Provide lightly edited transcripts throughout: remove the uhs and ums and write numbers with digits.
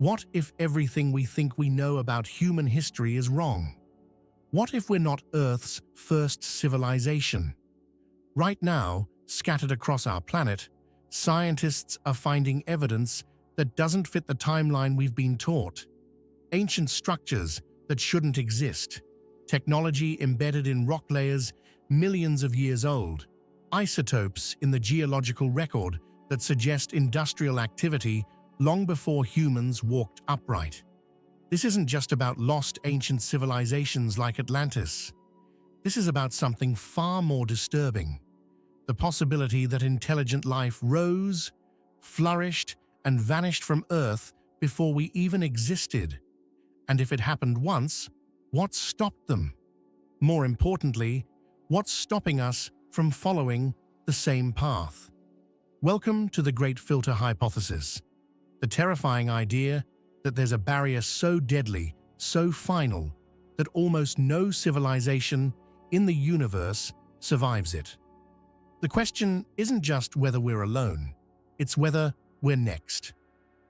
What if everything we think we know about human history is wrong? What if we're not Earth's first civilization? Right now, scattered across our planet, scientists are finding evidence that doesn't fit the timeline we've been taught. Ancient structures that shouldn't exist, technology embedded in rock layers millions of years old, isotopes in the geological record that suggest industrial activity long before humans walked upright. This isn't just about lost ancient civilizations like Atlantis. This is about something far more disturbing. The possibility that intelligent life rose, flourished, and vanished from Earth before we even existed. And if it happened once, what stopped them? More importantly, what's stopping us from following the same path? Welcome to the Great Filter Hypothesis, the terrifying idea that there's a barrier so deadly, so final, that almost no civilization in the universe survives it. The question isn't just whether we're alone, it's whether we're next.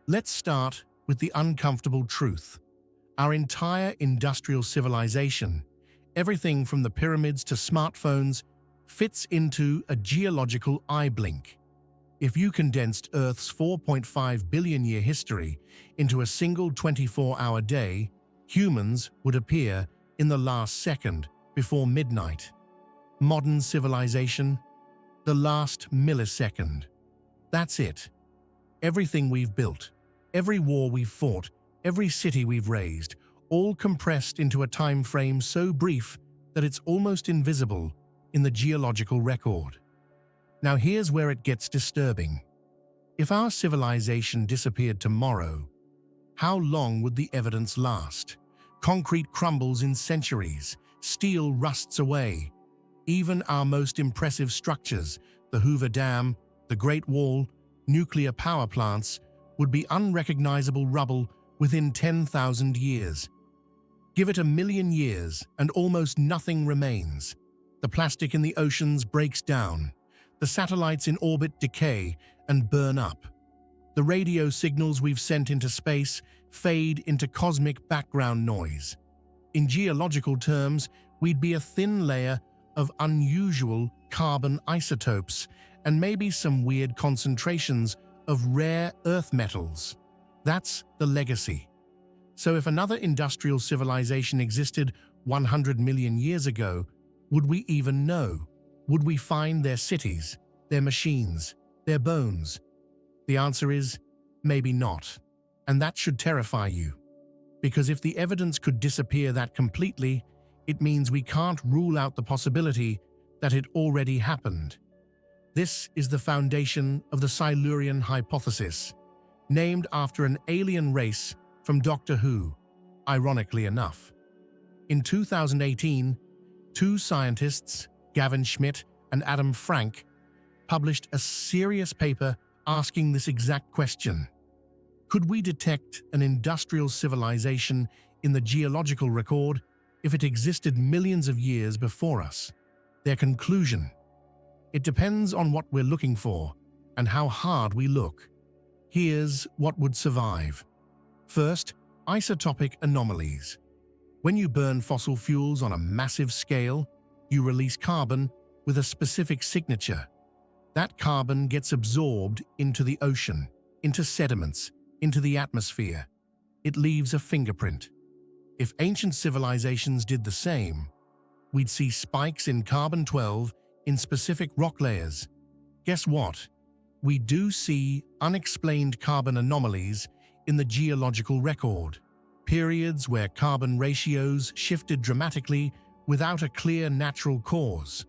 Let's start with the uncomfortable truth. Our entire industrial civilization, everything from the pyramids to smartphones, fits into a geological eye blink. If you condensed Earth's 4.5 billion year history into a single 24-hour day, humans would appear in the last second before midnight. Modern civilization, the last millisecond. That's it. Everything we've built, every war we've fought, every city we've raised, all compressed into a time frame so brief that it's almost invisible in the geological record. Now here's where it gets disturbing. If our civilization disappeared tomorrow, how long would the evidence last? Concrete crumbles in centuries, steel rusts away. Even our most impressive structures, the Hoover Dam, the Great Wall, nuclear power plants, would be unrecognizable rubble within 10,000 years. Give it 1,000,000 years and almost nothing remains. The plastic in the oceans breaks down. The satellites in orbit decay and burn up. The radio signals we've sent into space fade into cosmic background noise. In geological terms, we'd be a thin layer of unusual carbon isotopes and maybe some weird concentrations of rare earth metals. That's the legacy. So if another industrial civilization existed 100 million years ago, would we even know? Would we find their cities, their machines, their bones? The answer is maybe not. And that should terrify you. Because if the evidence could disappear that completely, it means we can't rule out the possibility that it already happened. This is the foundation of the Silurian hypothesis, named after an alien race from Doctor Who, ironically enough. In 2018, two scientists, Gavin Schmidt and Adam Frank, published a serious paper asking this exact question. Could we detect an industrial civilization in the geological record if it existed millions of years before us? Their conclusion: it depends on what we're looking for and how hard we look. Here's what would survive. First, isotopic anomalies. When you burn fossil fuels on a massive scale, you release carbon with a specific signature. That carbon gets absorbed into the ocean, into sediments, into the atmosphere. It leaves a fingerprint. If ancient civilizations did the same, we'd see spikes in carbon-12 in specific rock layers. Guess what? We do see unexplained carbon anomalies in the geological record. Periods where carbon ratios shifted dramatically without a clear natural cause.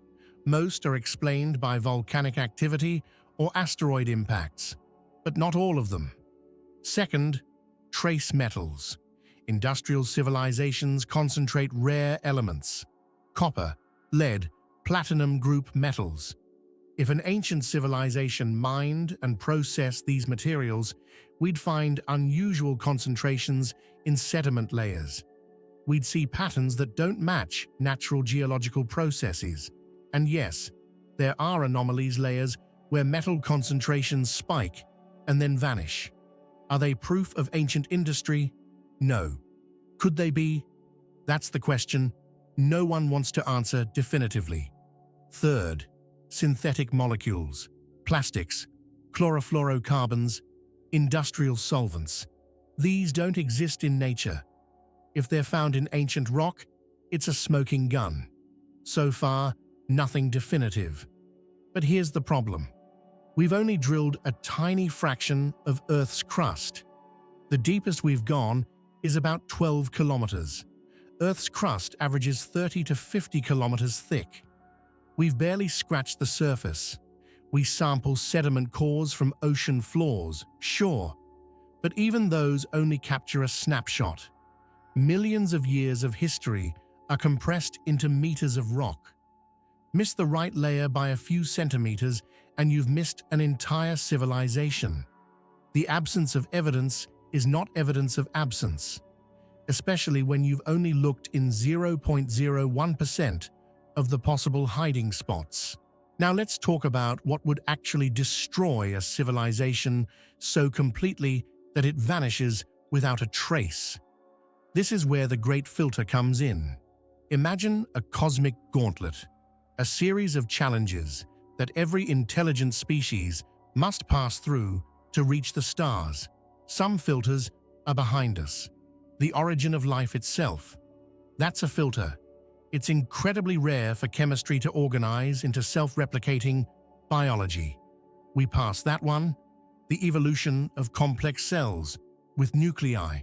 Most are explained by volcanic activity or asteroid impacts, but not all of them. Second, trace metals. Industrial civilizations concentrate rare elements: copper, lead, platinum group metals. If an ancient civilization mined and processed these materials, we'd find unusual concentrations in sediment layers. We'd see patterns that don't match natural geological processes. And yes, there are anomalies layers where metal concentrations spike and then vanish. Are they proof of ancient industry? No. Could they be? That's the question no one wants to answer definitively. Third, synthetic molecules, plastics, chlorofluorocarbons, industrial solvents. These don't exist in nature. If they're found in ancient rock, it's a smoking gun. So far, nothing definitive. But here's the problem. We've only drilled a tiny fraction of Earth's crust. The deepest we've gone is about 12 kilometers. Earth's crust averages 30 to 50 kilometers thick. We've barely scratched the surface. We sample sediment cores from ocean floors, sure, but even those only capture a snapshot. Millions of years of history are compressed into meters of rock. Miss the right layer by a few centimeters and you've missed an entire civilization. The absence of evidence is not evidence of absence, especially when you've only looked in 0.01% of the possible hiding spots. Now let's talk about what would actually destroy a civilization so completely that it vanishes without a trace. This is where the Great Filter comes in. Imagine a cosmic gauntlet, a series of challenges that every intelligent species must pass through to reach the stars. Some filters are behind us. The origin of life itself. That's a filter. It's incredibly rare for chemistry to organize into self-replicating biology. We pass that one. The evolution of complex cells with nuclei.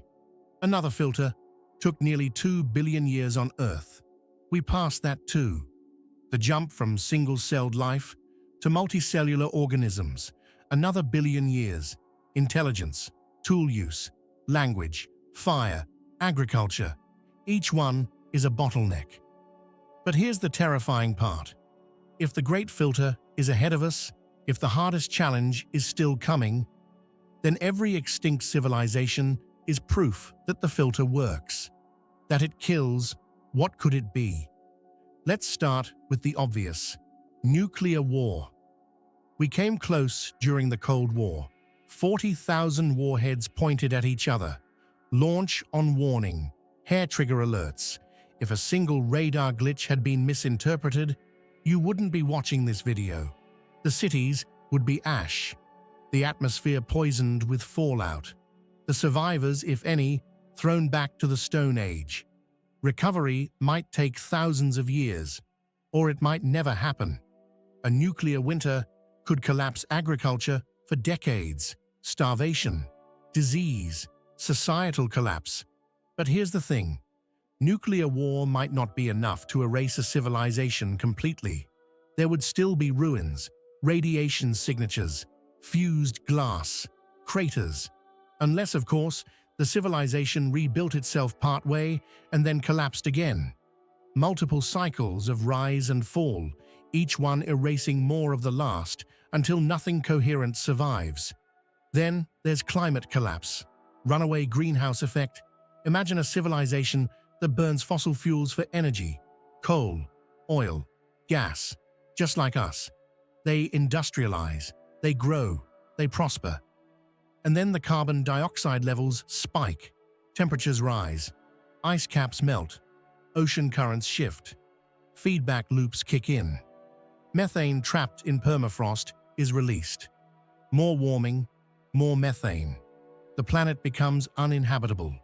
Another filter took nearly 2 billion years on Earth. We passed that too. The jump from single-celled life to multicellular organisms. Another billion years. Intelligence, tool use, language, fire, agriculture. Each one is a bottleneck. But here's the terrifying part. If the Great Filter is ahead of us, if the hardest challenge is still coming, then every extinct civilization is proof that the filter works, that it kills. What could it be? Let's start with the obvious. Nuclear war. We came close during the Cold War. 40,000 warheads pointed at each other. Launch on warning. Hair trigger alerts. If a single radar glitch had been misinterpreted, you wouldn't be watching this video. The cities would be ash. The atmosphere poisoned with fallout. The survivors, if any, thrown back to the Stone Age. Recovery might take thousands of years, or it might never happen. A nuclear winter could collapse agriculture for decades. Starvation, disease, societal collapse. But here's the thing. Nuclear war might not be enough to erase a civilization completely. There would still be ruins, radiation signatures, fused glass, craters. Unless, of course, the civilization rebuilt itself partway and then collapsed again. Multiple cycles of rise and fall, each one erasing more of the last until nothing coherent survives. Then there's climate collapse, runaway greenhouse effect. Imagine a civilization that burns fossil fuels for energy, coal, oil, gas, just like us. They industrialize, they grow, they prosper. And then the carbon dioxide levels spike, temperatures rise, ice caps melt, ocean currents shift, feedback loops kick in. Methane trapped in permafrost is released. More warming, more methane. The planet becomes uninhabitable.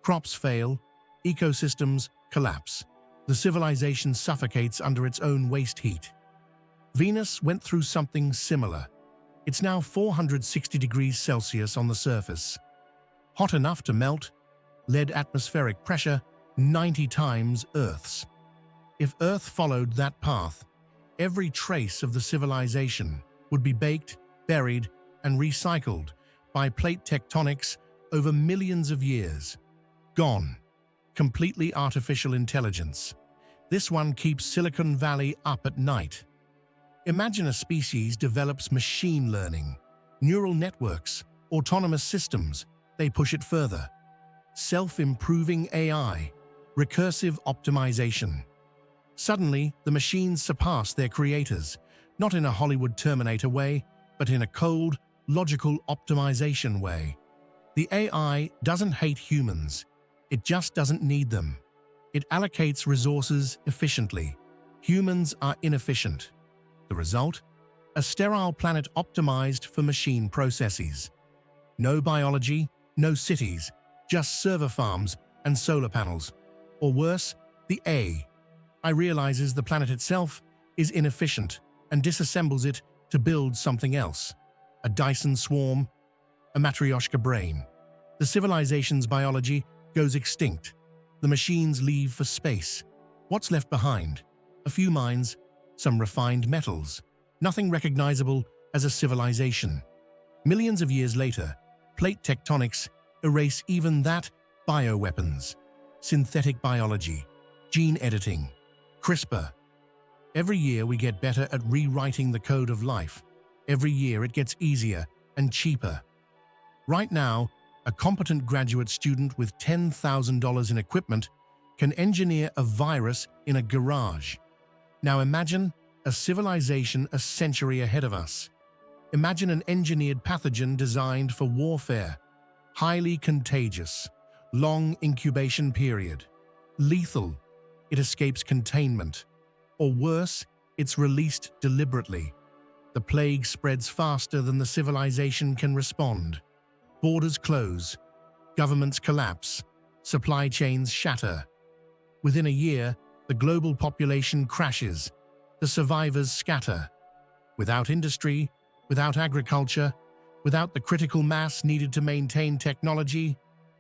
Crops fail, ecosystems collapse. The civilization suffocates under its own waste heat. Venus went through something similar. It's now 460 degrees Celsius on the surface. Hot enough to melt, lead atmospheric pressure 90 times Earth's. If Earth followed that path, every trace of the civilization would be baked, buried, and recycled by plate tectonics over millions of years. Gone. Completely artificial intelligence. This one keeps Silicon Valley up at night. Imagine a species develops machine learning, neural networks, autonomous systems. They push it further. Self-improving AI, recursive optimization. Suddenly, the machines surpass their creators, not in a Hollywood Terminator way, but in a cold, logical optimization way. The AI doesn't hate humans. It just doesn't need them. It allocates resources efficiently. Humans are inefficient. The result? A sterile planet optimized for machine processes. No biology, no cities, just server farms and solar panels. Or worse, the AI realizes the planet itself is inefficient and disassembles it to build something else. A Dyson swarm, a Matryoshka brain. The civilization's biology goes extinct. The machines leave for space. What's left behind? A few mines, some refined metals. Nothing recognizable as a civilization. Millions of years later, plate tectonics erase even that. Bioweapons, synthetic biology, gene editing, CRISPR. Every year we get better at rewriting the code of life. Every year it gets easier and cheaper. Right now, a competent graduate student with $10,000 in equipment can engineer a virus in a garage. Now imagine a civilization a century ahead of us. Imagine an engineered pathogen designed for warfare, highly contagious, long incubation period, lethal. It escapes containment. Or worse, it's released deliberately. The plague spreads faster than the civilization can respond. Borders close, governments collapse, supply chains shatter. Within a year, the global population crashes, the survivors scatter. Without industry, without agriculture, without the critical mass needed to maintain technology,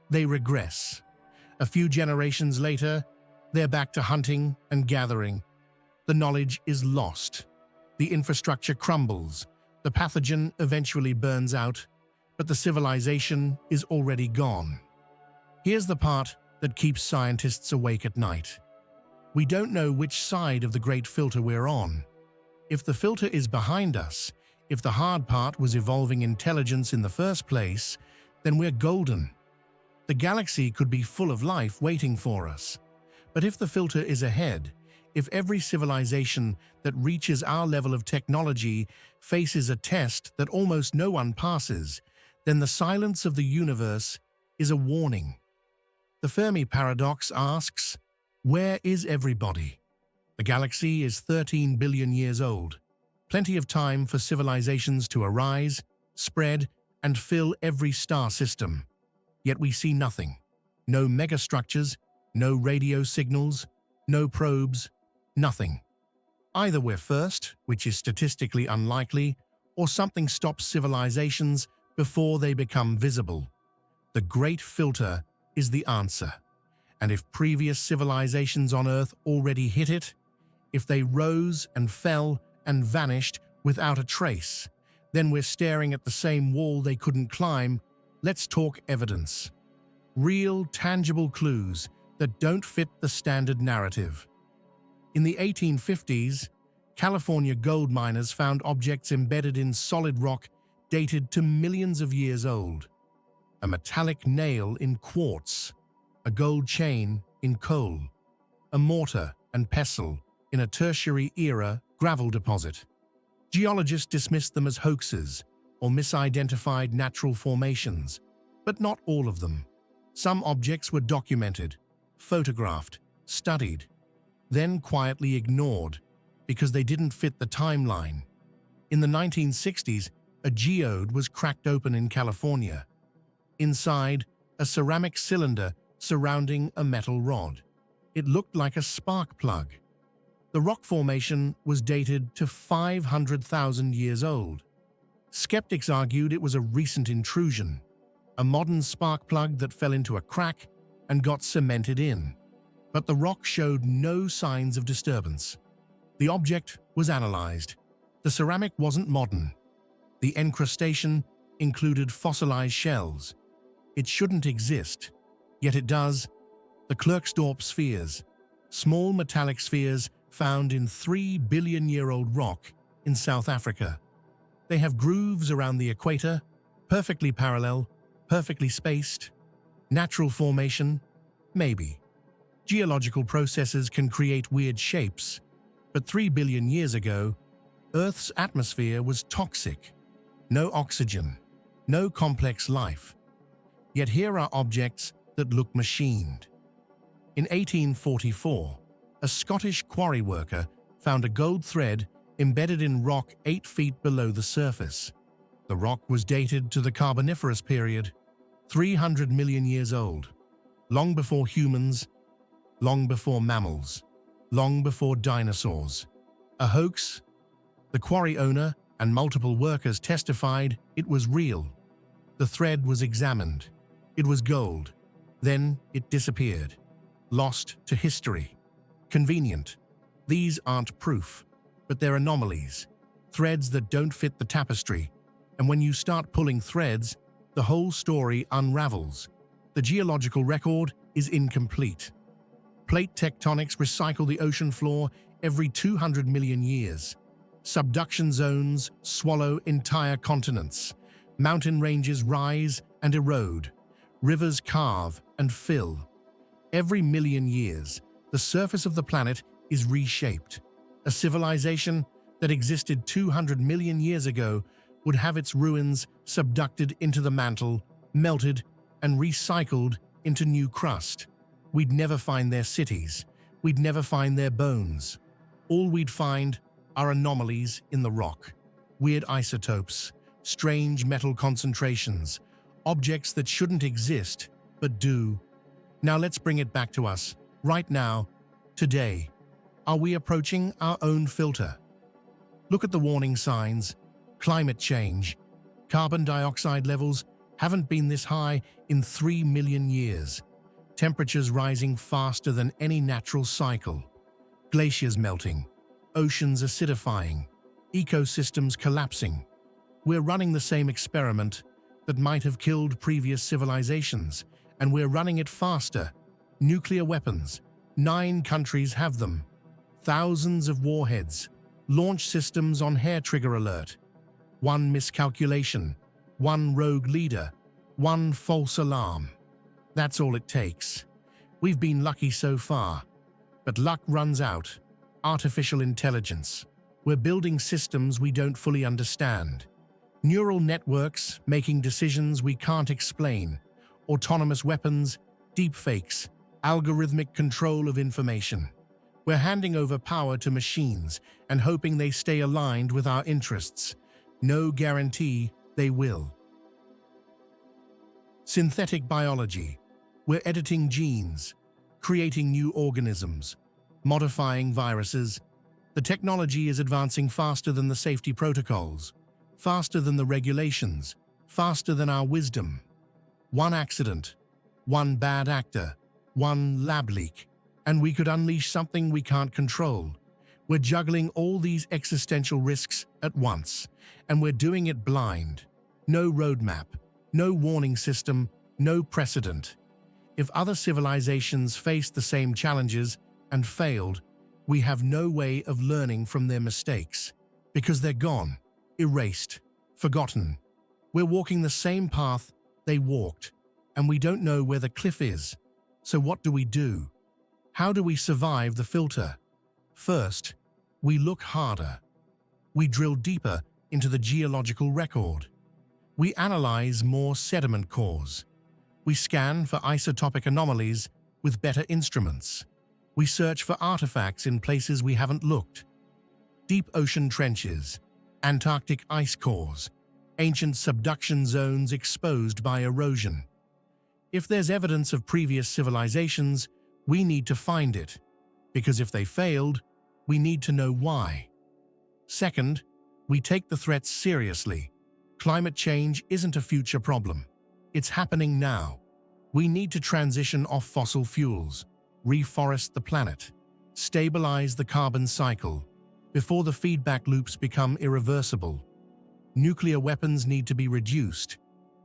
they regress. A few generations later, they're back to hunting and gathering. The knowledge is lost. The infrastructure crumbles. The pathogen eventually burns out, but the civilization is already gone. Here's the part that keeps scientists awake at night. We don't know which side of the great filter we're on. If the filter is behind us, if the hard part was evolving intelligence in the first place, then we're golden. The galaxy could be full of life waiting for us. But if the filter is ahead, if every civilization that reaches our level of technology faces a test that almost no one passes, then the silence of the universe is a warning. The Fermi paradox asks, where is everybody? The galaxy is 13 billion years old. Plenty of time for civilizations to arise, spread, and fill every star system. Yet we see nothing. No megastructures, no radio signals, no probes, nothing. Either we're first, which is statistically unlikely, or something stops civilizations before they become visible. The great filter is the answer. And if previous civilizations on Earth already hit it, if they rose and fell and vanished without a trace, then we're staring at the same wall they couldn't climb. Let's talk evidence. Real, tangible clues that don't fit the standard narrative. In the 1850s, California gold miners found objects embedded in solid rock dated to millions of years old. A metallic nail in quartz, a gold chain in coal, a mortar and pestle in a tertiary-era gravel deposit. Geologists dismissed them as hoaxes or misidentified natural formations, but not all of them. Some objects were documented, photographed, studied, then quietly ignored because they didn't fit the timeline. In the 1960s, a geode was cracked open in California. Inside, a ceramic cylinder surrounding a metal rod. It looked like a spark plug. The rock formation was dated to 500,000 years old. Skeptics argued it was a recent intrusion, a modern spark plug that fell into a crack and got cemented in. But the rock showed no signs of disturbance. The object was analyzed. The ceramic wasn't modern. The encrustation included fossilized shells. It shouldn't exist, yet it does. The Klerksdorp spheres, small metallic spheres found in 3-billion-year-old rock in South Africa. They have grooves around the equator, perfectly parallel, perfectly spaced. Natural formation? Maybe. Geological processes can create weird shapes, but 3 billion years ago, Earth's atmosphere was toxic. No oxygen, no complex life. Yet here are objects that look machined. In 1844, a Scottish quarry worker found a gold thread embedded in rock 8 feet below the surface. The rock was dated to the Carboniferous period, 300 million years old, long before humans, long before mammals, long before dinosaurs. A hoax? The quarry owner and multiple workers testified it was real. The thread was examined. It was gold. Then it disappeared. Lost to history. Convenient. These aren't proof, but they're anomalies. Threads that don't fit the tapestry. And when you start pulling threads, the whole story unravels. The geological record is incomplete. Plate tectonics recycle the ocean floor every 200 million years. Subduction zones swallow entire continents. Mountain ranges rise and erode. Rivers carve and fill. Every million years, the surface of the planet is reshaped. A civilization that existed 200 million years ago would have its ruins subducted into the mantle, melted, and recycled into new crust. We'd never find their cities. We'd never find their bones. All we'd find are anomalies in the rock, weird isotopes, strange metal concentrations, objects that shouldn't exist, but do. Now let's bring it back to us, right now, today. Are we approaching our own filter? Look at the warning signs. Climate change. Carbon dioxide levels haven't been this high in 3 million years. Temperatures rising faster than any natural cycle. Glaciers melting. Oceans acidifying. Ecosystems collapsing. We're running the same experiment that might have killed previous civilizations, and we're running it faster. Nuclear weapons. 9 countries have them. Thousands of warheads. Launch systems on hair trigger alert. One miscalculation. One rogue leader. One false alarm. That's all it takes. We've been lucky so far. But luck runs out. Artificial intelligence. We're building systems we don't fully understand. Neural networks making decisions we can't explain. Autonomous weapons, deepfakes, algorithmic control of information. We're handing over power to machines and hoping they stay aligned with our interests. No guarantee they will. Synthetic biology. We're editing genes, creating new organisms, modifying viruses. The technology is advancing faster than the safety protocols, faster than the regulations, faster than our wisdom. One accident, one bad actor, one lab leak, and we could unleash something we can't control. We're juggling all these existential risks at once, and we're doing it blind. No roadmap, no warning system, no precedent. If other civilizations faced the same challenges and failed, we have no way of learning from their mistakes, because they're gone, erased, forgotten. We're walking the same path they walked, and we don't know where the cliff is. So what do? How do we survive the filter? First, we look harder. We drill deeper into the geological record. We analyze more sediment cores. We scan for isotopic anomalies with better instruments. We search for artifacts in places we haven't looked. Deep ocean trenches, Antarctic ice cores, ancient subduction zones exposed by erosion. If there's evidence of previous civilizations, we need to find it, because if they failed, we need to know why. Second, we take the threats seriously. Climate change isn't a future problem. It's happening now. We need to transition off fossil fuels, reforest the planet, stabilize the carbon cycle before the feedback loops become irreversible. Nuclear weapons need to be reduced.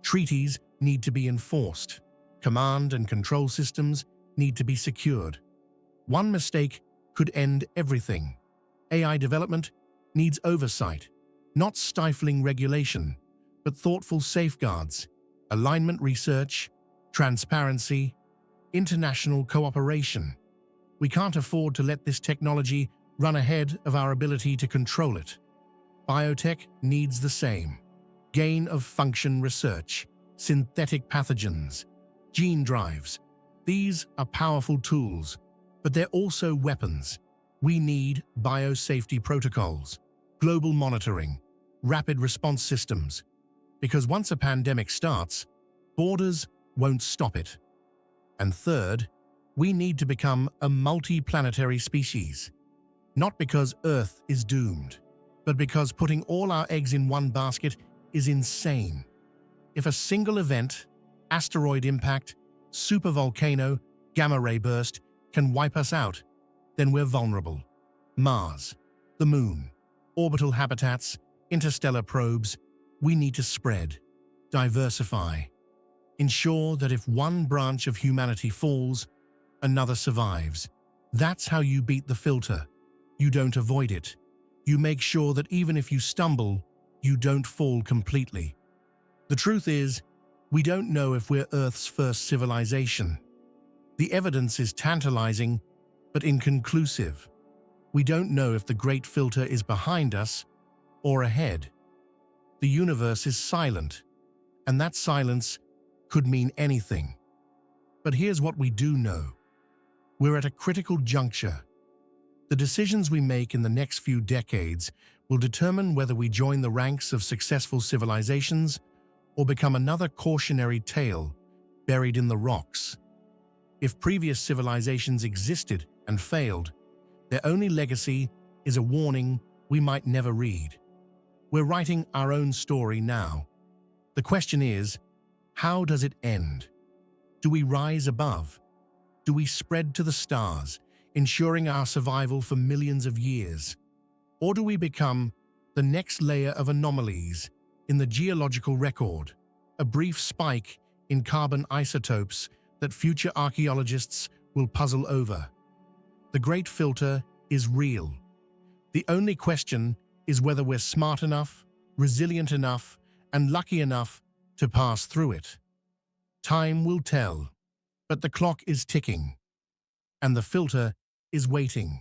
Treaties need to be enforced. Command and control systems need to be secured. One mistake could end everything. AI development needs oversight, not stifling regulation, but thoughtful safeguards, alignment research, transparency, international cooperation. We can't afford to let this technology run ahead of our ability to control it. Biotech needs the same. Gain of function research, synthetic pathogens, gene drives. These are powerful tools, but they're also weapons. We need biosafety protocols, global monitoring, rapid response systems, because once a pandemic starts, borders won't stop it. And third, we need to become a multi-planetary species, not because Earth is doomed, but because putting all our eggs in one basket is insane. If a single event, asteroid impact, supervolcano, gamma-ray burst, can wipe us out, then we're vulnerable. Mars, the Moon, orbital habitats, interstellar probes, we need to spread, diversify, ensure that if one branch of humanity falls, another survives. That's how you beat the filter. You don't avoid it. You make sure that even if you stumble, you don't fall completely. The truth is, we don't know if we're Earth's first civilization. The evidence is tantalizing, but inconclusive. We don't know if the Great Filter is behind us or ahead. The universe is silent, and that silence could mean anything. But here's what we do know. We're at a critical juncture. The decisions we make in the next few decades will determine whether we join the ranks of successful civilizations or become another cautionary tale buried in the rocks. If previous civilizations existed and failed, their only legacy is a warning we might never read. We're writing our own story now. The question is, how does it end? Do we rise above? Do we spread to the stars, ensuring our survival for millions of years? Or do we become the next layer of anomalies in the geological record, a brief spike in carbon isotopes that future archaeologists will puzzle over? The Great Filter is real. The only question is whether we're smart enough, resilient enough, and lucky enough to pass through it. Time will tell, but the clock is ticking, and the filter is waiting.